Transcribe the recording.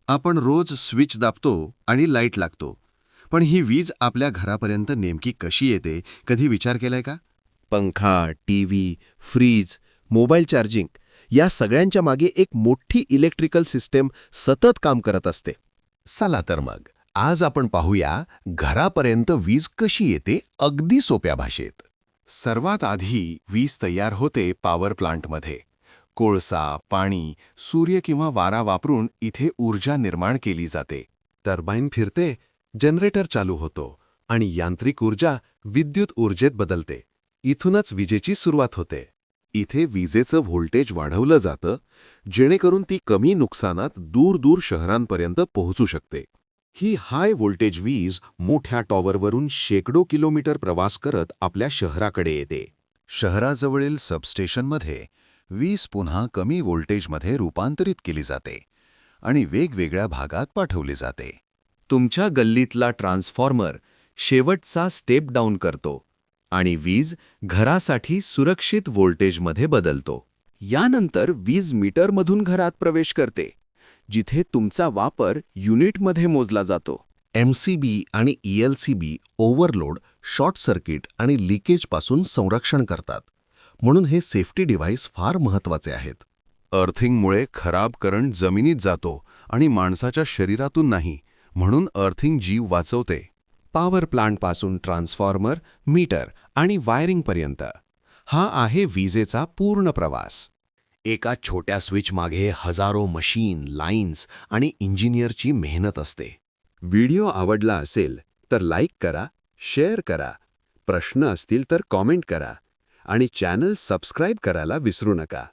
आपण रोज स्विच दाबतो आणि लाईट लागतो. पण ही वीज आपल्या घरापर्यंत नेमकी कशी येते, कधी विचार केलाय का? पंखा, टीव्ही, फ्रीज, मोबाईल चार्जिंग या सगळ्यांच्या मागे एक मोठी इलेक्ट्रिकल सिस्टीम सतत काम करत असते. चला तर मग आज आपण पाहूया घरापर्यंत वीज कशी येते अगदी सोप्या भाषेत. सर्वात आधी वीज तयार होते पॉवर प्लांटमध्ये. कोळसा, पाणी, सूर्य किंवा वारा वापरून इथे ऊर्जा निर्माण केली जाते. टर्बाईन फिरते, जनरेटर चालू होतो आणि यांत्रिक ऊर्जा विद्युत ऊर्जेत बदलते. इथूनच विजेची सुरुवात होते. इथे विजेचं व्होल्टेज वाढवलं जातं, जेणेकरून ती कमी नुकसानात दूर दूर शहरांपर्यंत पोहोचू शकते. ही हाय व्होल्टेज वीज मोठ्या टॉवरवरून शेकडो किलोमीटर प्रवास करत आपल्या शहराकडे येते. शहराजवळील सबस्टेशनमध्ये वीज पुन्हा कमी व्होल्टेजमध्ये रूपांतरित केली जाते आणि वेगवेगळ्या भागात पाठवली जाते. तुमच्या गल्लीतला ट्रान्सफॉर्मर शेवटचा स्टेप डाऊन करतो आणि वीज घरासाठी सुरक्षित व्होल्टेजमध्ये बदलतो. यानंतर वीज मीटरमधून घरात प्रवेश करते, जिथे तुमचा वापर युनिटमध्ये मोजला जातो. MCB आणि ELCB ओव्हरलोड, शॉर्ट सर्किट आणि लिकेजपासून संरक्षण करतात. म्हणून हे सेफ्टी डिव्हाइस फार महत्त्वाचे आहेत. अर्थिंगमुळे खराब करंट जमिनीत जातो आणि माणसाच्या शरीरातून नाही, म्हणून अर्थिंग जीव वाचवते. पॉवर प्लांटपासून ट्रान्सफॉर्मर, मीटर आणि वायरिंगपर्यंत हा आहे विजेचा पूर्ण प्रवास. एका छोट्या स्विचमागे हजारो मशीन, लाईन्स आणि इंजिनियरची मेहनत असते. व्हिडिओ आवडला असेल तर लाईक करा, शेअर करा. प्रश्न असतील तर कॉमेंट करा आणि चॅनल सबस्क्राईब करायला विसरू नका.